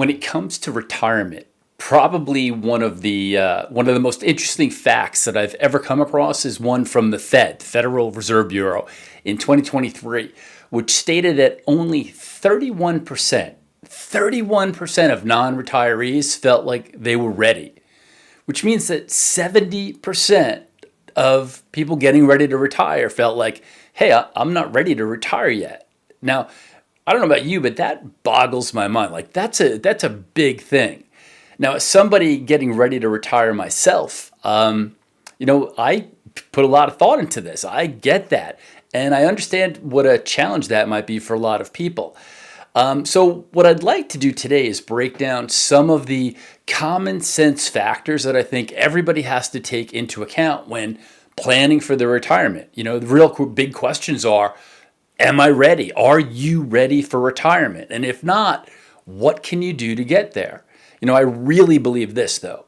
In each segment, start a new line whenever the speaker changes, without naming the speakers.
When it comes to retirement, probably one of the most interesting facts that I've ever come across is one from the Fed, Federal Reserve Bureau, in 2023, which stated that only 31% of non-retirees felt like they were ready, which means that 70% of people getting ready to retire felt like, hey, I'm not ready to retire yet. Now, I don't know about you, but that boggles my mind. Like that's a big thing. Now, as somebody getting ready to retire myself, I put a lot of thought into this. I get that. And I understand what a challenge that might be for a lot of people. So what I'd like to do today is break down some of the common sense factors that I think everybody has to take into account when planning for their retirement. The real big questions are, am I ready? Are you ready for retirement? And if not, what can you do to get there? I really believe this, though.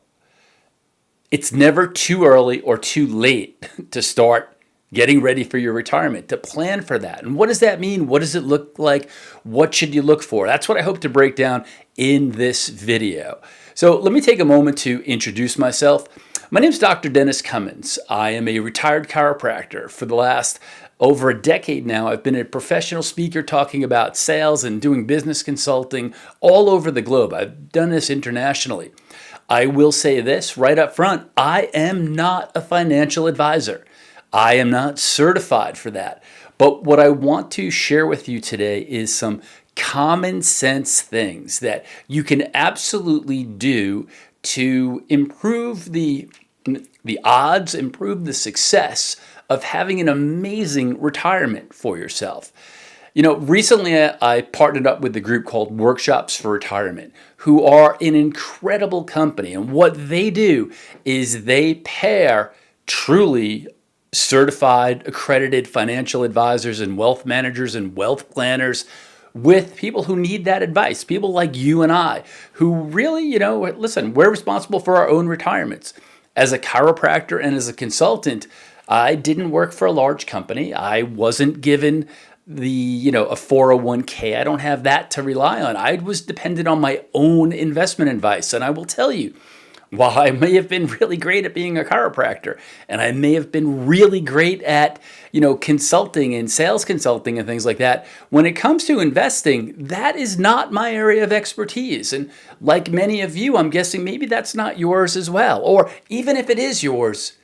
It's never too early or too late to start getting ready for your retirement, to plan for that. And what does that mean? What does it look like? What should you look for? That's what I hope to break down in this video. So let me take a moment to introduce myself. My name is Dr. Dennis Cummins. I am a retired chiropractor. For the last over a decade now, I've been a professional speaker talking about sales and doing business consulting all over the globe. I've done this internationally. I will say this right up front, I am not a financial advisor. I am not certified for that. But what I want to share with you today is some common sense things that you can absolutely do to improve the odds, improve the success of having an amazing retirement for yourself. Recently I partnered up with a group called Workshops for Retirement, who are an incredible company. And what they do is they pair truly certified, accredited financial advisors and wealth managers and wealth planners with people who need that advice, people like you and I, who really, listen, we're responsible for our own retirements. As a chiropractor and as a consultant, I didn't work for a large company. I wasn't given a 401k. I don't have that to rely on. I was dependent on my own investment advice. And I will tell you, while I may have been really great at being a chiropractor, and I may have been really great at, consulting and sales consulting and things like that, when it comes to investing, that is not my area of expertise. And like many of you, I'm guessing maybe that's not yours as well. Or even if it is yours,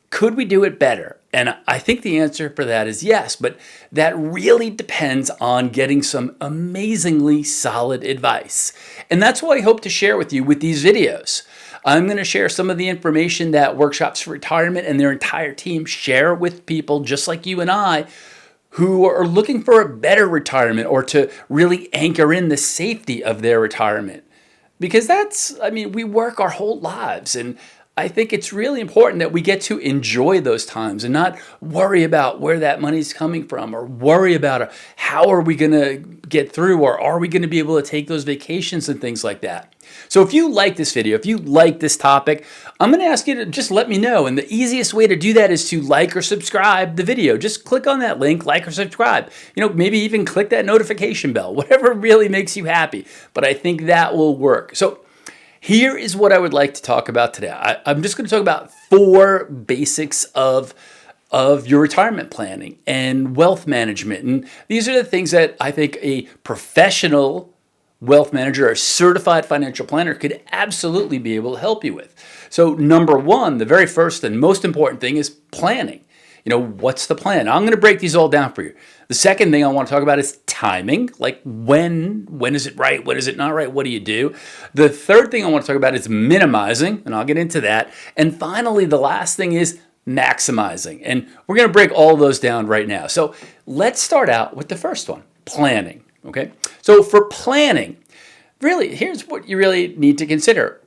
could we do it better? And I think the answer for that is yes, but that really depends on getting some amazingly solid advice. And that's what I hope to share with you with these videos. I'm going to share some of the information that Workshops for Retirement and their entire team share with people just like you and I who are looking for a better retirement or to really anchor in the safety of their retirement. Because we work our whole lives, and I think it's really important that we get to enjoy those times and not worry about where that money's coming from or worry about how are we going to get through or are we going to be able to take those vacations and things like that. So if you like this video, if you like this topic, I'm going to ask you to just let me know. And the easiest way to do that is to like or subscribe the video. Just click on that link, like or subscribe. Maybe even click that notification bell, whatever really makes you happy. But I think that will work. So here is what I would like to talk about today. I'm just going to talk about 4 basics of your retirement planning and wealth management. And these are the things that I think a professional wealth manager or a certified financial planner could absolutely be able to help you with. So number 1, the very first and most important thing is planning. What's the plan? I'm going to break these all down for you. The second thing I want to talk about is timing, like when is it right? When is it not right? What do you do? The third thing I want to talk about is minimizing, and I'll get into that. And finally, the last thing is maximizing. And we're going to break all of those down right now. So let's start out with the first one, planning. Okay. So for planning, really, here's what you really need to consider.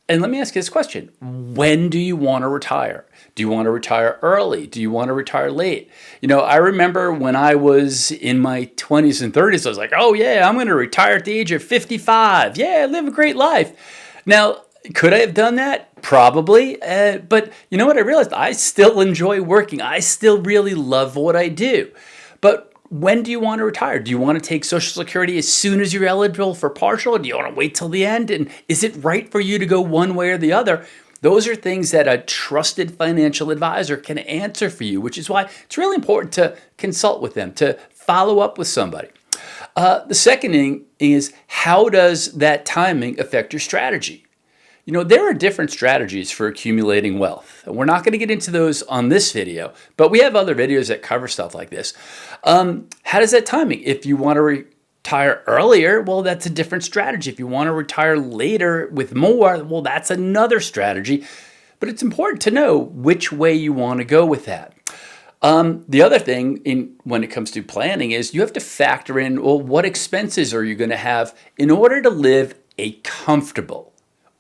And let me ask you this question. When do you want to retire? Do you want to retire early? Do you want to retire late? I remember when I was in my 20s and 30s, I was like, oh yeah, I'm going to retire at the age of 55. Yeah, live a great life. Now, could I have done that? Probably. But you know what? I realized I still enjoy working. I still really love what I do. But when do you want to retire? Do you want to take Social Security as soon as you're eligible for partial? Or do you want to wait till the end? And is it right for you to go one way or the other? Those are things that a trusted financial advisor can answer for you, which is why it's really important to consult with them, to follow up with somebody. The second thing is, how does that timing affect your strategy? There are different strategies for accumulating wealth. We're not going to get into those on this video, but we have other videos that cover stuff like this. How does that timing? If you want to retire earlier, well, that's a different strategy. If you want to retire later with more, well, that's another strategy. But it's important to know which way you want to go with that. The other thing when it comes to planning is you have to factor in, well, what expenses are you going to have in order to live a comfortable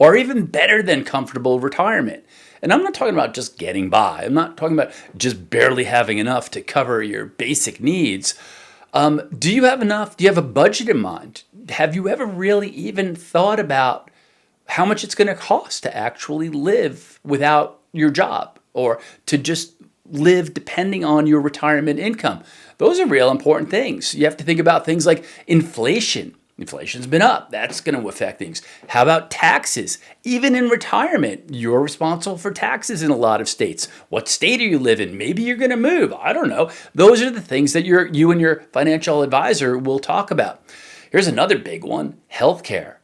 or even better than comfortable retirement. And I'm not talking about just getting by. I'm not talking about just barely having enough to cover your basic needs. Do you have enough? Do you have a budget in mind? Have you ever really even thought about how much it's going to cost to actually live without your job, or to just live depending on your retirement income? Those are real important things. You have to think about things like inflation. Inflation's been up. That's going to affect things. How about taxes? Even in retirement, you're responsible for taxes in a lot of states. What state do you live in? Maybe you're going to move. I don't know. Those are the things that you and your financial advisor will talk about. Here's another big one: healthcare.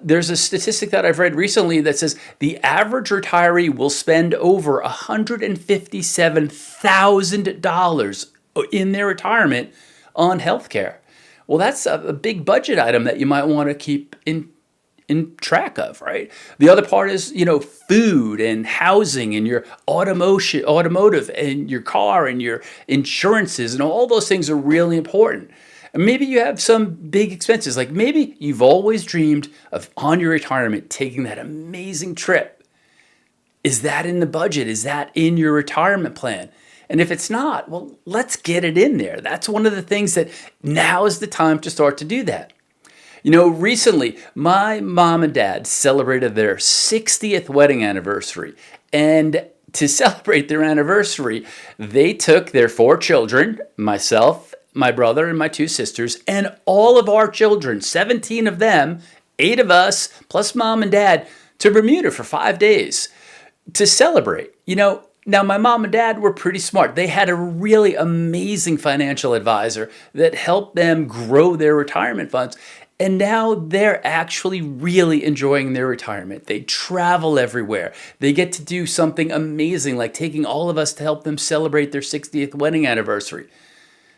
There's a statistic that I've read recently that says the average retiree will spend over $157,000 in their retirement on healthcare. Well, that's a big budget item that you might want to keep in track of, right? The other part is, food and housing and your automotive and your car and your insurances, and all those things are really important. And maybe you have some big expenses, like maybe you've always dreamed of, on your retirement, taking that amazing trip. Is that in the budget? Is that in your retirement plan? And if it's not, well, let's get it in there. That's one of the things that now is the time to start to do that. Recently, my mom and dad celebrated their 60th wedding anniversary. And to celebrate their anniversary, they took their 4 children, myself, my brother, and my 2 sisters, and all of our children, 17 of them, 8 of us, plus mom and dad, to Bermuda for 5 days to celebrate. Now, my mom and dad were pretty smart. They had a really amazing financial advisor that helped them grow their retirement funds. And now they're actually really enjoying their retirement. They travel everywhere. They get to do something amazing, like taking all of us to help them celebrate their 60th wedding anniversary.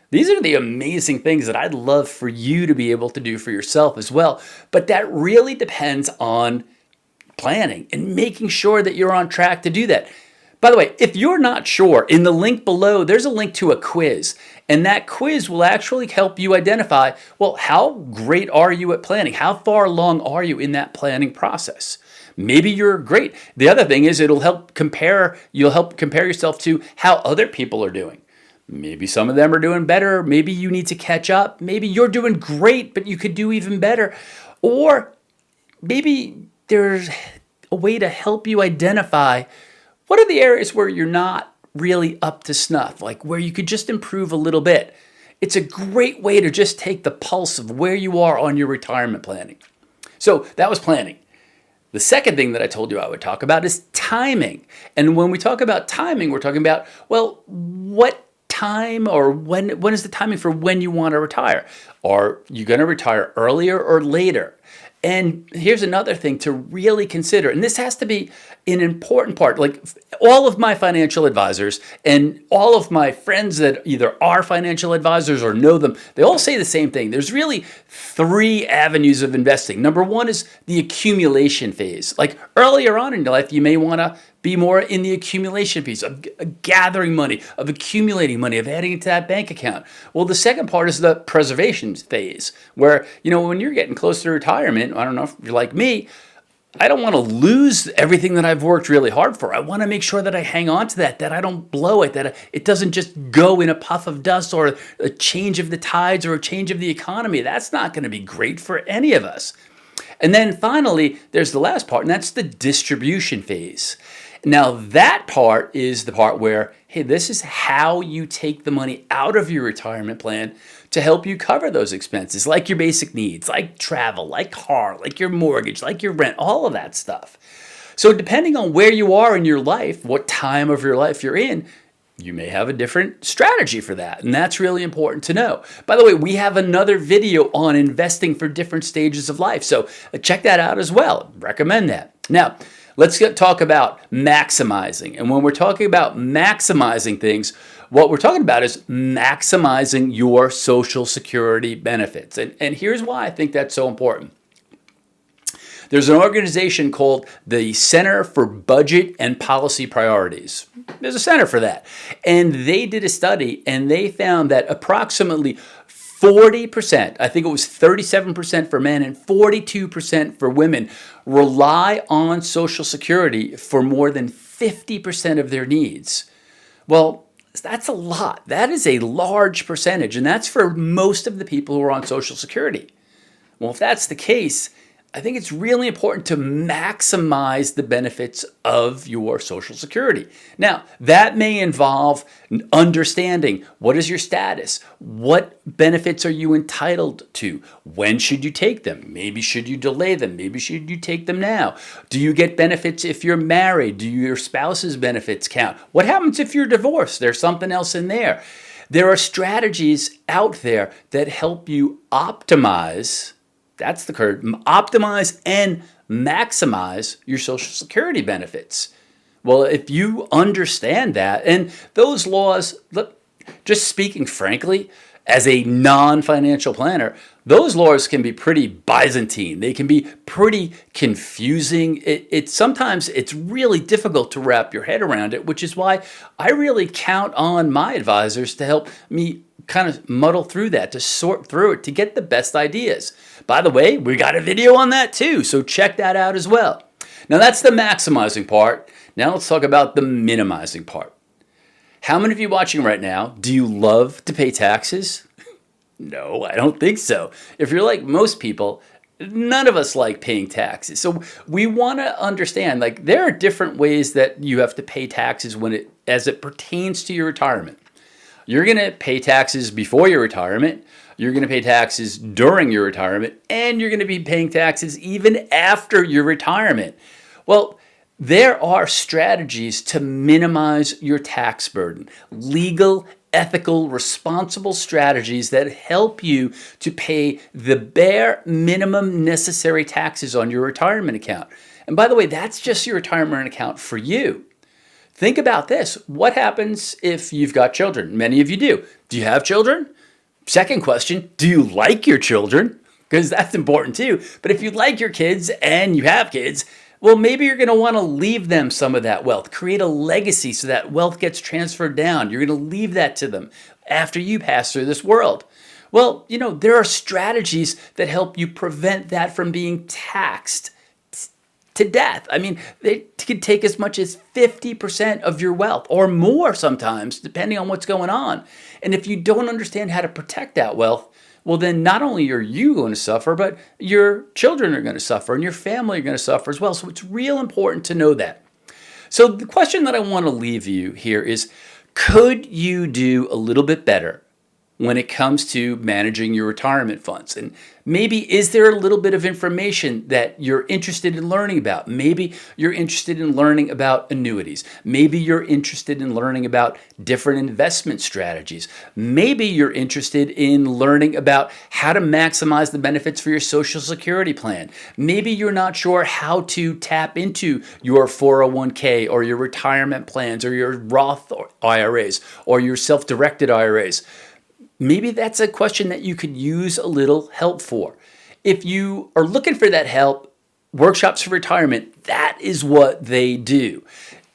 These are the amazing things that I'd love for you to be able to do for yourself as well. But that really depends on planning and making sure that you're on track to do that. By the way, if you're not sure, in the link below, there's a link to a quiz. And that quiz will actually help you identify, well, how great are you at planning? How far along are you in that planning process? Maybe you're great. The other thing is you'll help compare yourself to how other people are doing. Maybe some of them are doing better. Maybe you need to catch up. Maybe you're doing great, but you could do even better. Or maybe there's a way to help you identify what are the areas where you're not really up to snuff, like where you could just improve a little bit. It's a great way to just take the pulse of where you are on your retirement planning. So that was planning. The second thing that I told you I would talk about is timing. And when we talk about timing, we're talking about, well, what time or when is the timing for when you want to retire? Are you going to retire earlier or later? And here's another thing to really consider, and this has to be an important part. Like all of my financial advisors and all of my friends that either are financial advisors or know them, they all say the same thing. There's really 3 avenues of investing. Number 1 is the accumulation phase. Like earlier on in your life, you may want to be more in the accumulation piece of gathering money, of accumulating money, of adding it to that bank account. Well, the second part is the preservation phase, where, when you're getting close to retirement, I don't know if you're like me, I don't want to lose everything that I've worked really hard for. I want to make sure that I hang on to that I don't blow it, that it doesn't just go in a puff of dust or a change of the tides or a change of the economy. That's not going to be great for any of us. And then finally, there's the last part, and that's the distribution phase. Now, that part is the part where, hey, this is how you take the money out of your retirement plan to help you cover those expenses, like your basic needs, like travel, like car, like your mortgage, like your rent, all of that stuff. So depending on where you are in your life, what time of your life you're in, you may have a different strategy for that. And that's really important to know. By the way, we have another video on investing for different stages of life. So check that out as well. Recommend that. Now, let's talk about maximizing. And when we're talking about maximizing things, what we're talking about is maximizing your Social Security benefits. And here's why I think that's so important. There's an organization called the Center for Budget and Policy Priorities. There's a center for that. And they did a study and they found that approximately 40%, I think it was 37% for men and 42% for women, rely on Social Security for more than 50% of their needs. Well, that's a lot. That is a large percentage, and that's for most of the people who are on Social Security. Well, if that's the case, I think it's really important to maximize the benefits of your Social Security. Now, that may involve understanding what is your status, what benefits are you entitled to, when should you take them, maybe should you delay them, maybe should you take them now, do you get benefits if you're married, do your spouse's benefits count, what happens if you're divorced, there's something else in there. There are strategies out there that help you optimize. That's the curve. Optimize and maximize your Social Security benefits. Well, if you understand that, and those laws, look, just speaking frankly, as a non-financial planner, those laws can be pretty Byzantine. They can be pretty confusing. Sometimes it's really difficult to wrap your head around it, which is why I really count on my advisors to help me kind of muddle through that, to sort through it, to get the best ideas. By the way, we got a video on that too, so check that out as well. Now that's the maximizing part. Now let's talk about the minimizing part. How many of you watching right now, do you love to pay taxes? No, I don't think so. If you're like most people, none of us like paying taxes. So we want to understand, like, there are different ways that you have to pay taxes as it pertains to your retirement. You're going to pay taxes before your retirement, you're going to pay taxes during your retirement, and you're going to be paying taxes even after your retirement. Well, there are strategies to minimize your tax burden. Legal, ethical, responsible strategies that help you to pay the bare minimum necessary taxes on your retirement account. And by the way, that's just your retirement account for you. Think about this. What happens if you've got children? Many of you do. Do you have children? Second question, do you like your children? Because that's important too. But if you like your kids and you have kids, well, maybe you're going to want to leave them some of that wealth, create a legacy so that wealth gets transferred down. You're going to leave that to them after you pass through this world. Well, there are strategies that help you prevent that from being taxed to death. I mean, they could take as much as 50% of your wealth or more sometimes, depending on what's going on. And if you don't understand how to protect that wealth, well, then not only are you going to suffer, but your children are going to suffer and your family are going to suffer as well. So it's real important to know that. So the question that I want to leave you here is, could you do a little bit better when it comes to managing your retirement funds? And maybe is there a little bit of information that you're interested in learning about? Maybe you're interested in learning about annuities. Maybe you're interested in learning about different investment strategies. Maybe you're interested in learning about how to maximize the benefits for your Social Security plan. Maybe you're not sure how to tap into your 401k or your retirement plans or your Roth IRAs or your self-directed IRAs. Maybe that's a question that you could use a little help for. If you are looking for that help, Workshops for Retirement, that is what they do.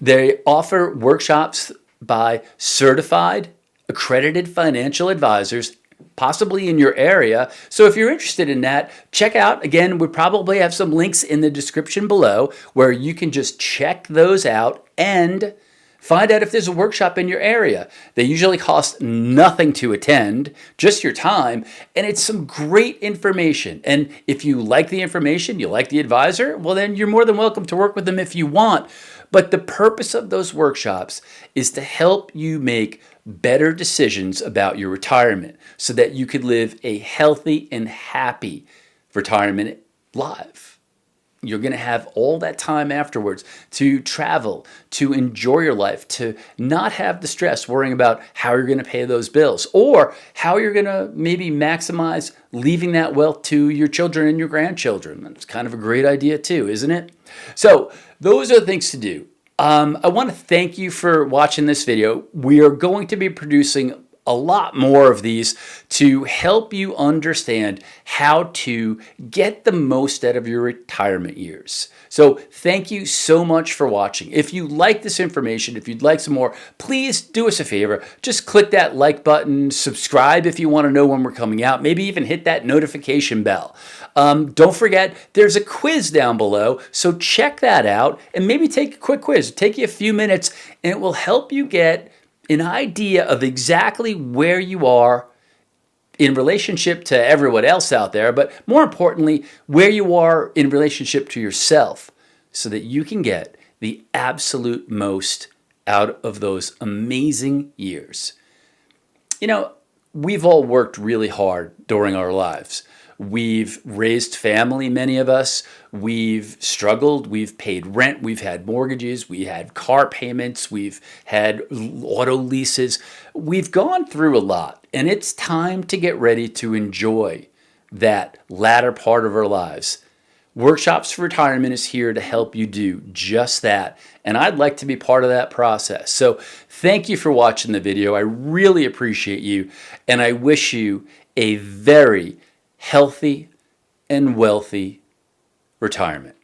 They offer workshops by certified, accredited financial advisors, possibly in your area. So if you're interested in that, check out, again, we probably have some links in the description below where you can just check those out and find out if there's a workshop in your area. They usually cost nothing to attend, just your time, and it's some great information. And if you like the information, you like the advisor, well, then you're more than welcome to work with them if you want. But the purpose of those workshops is to help you make better decisions about your retirement so that you could live a healthy and happy retirement life. You're going to have all that time afterwards to travel, to enjoy your life, to not have the stress worrying about how you're going to pay those bills or how you're going to maybe maximize leaving that wealth to your children and your grandchildren. That's kind of a great idea too, isn't it? So those are the things to do. I want to thank you for watching this video. We are going to be producing a lot more of these to help you understand how to get the most out of your retirement years. So thank you so much for watching. If you like this information, if you'd like some more, please do us a favor. Just click that like button, subscribe if you want to know when we're coming out, maybe even hit that notification bell. Don't forget, there's a quiz down below, so check that out and maybe take a quick quiz. It'll take you a few minutes and it will help you get an idea of exactly where you are in relationship to everyone else out there, but more importantly, where you are in relationship to yourself so that you can get the absolute most out of those amazing years. You know, we've all worked really hard during our lives. We've raised family, many of us. We've struggled. We've paid rent. We've had mortgages. We had car payments. We've had auto leases. We've gone through a lot, and it's time to get ready to enjoy that latter part of our lives. Workshops for Retirement is here to help you do just that, and I'd like to be part of that process. So thank you for watching the video. I really appreciate you, and I wish you a very healthy and wealthy retirement.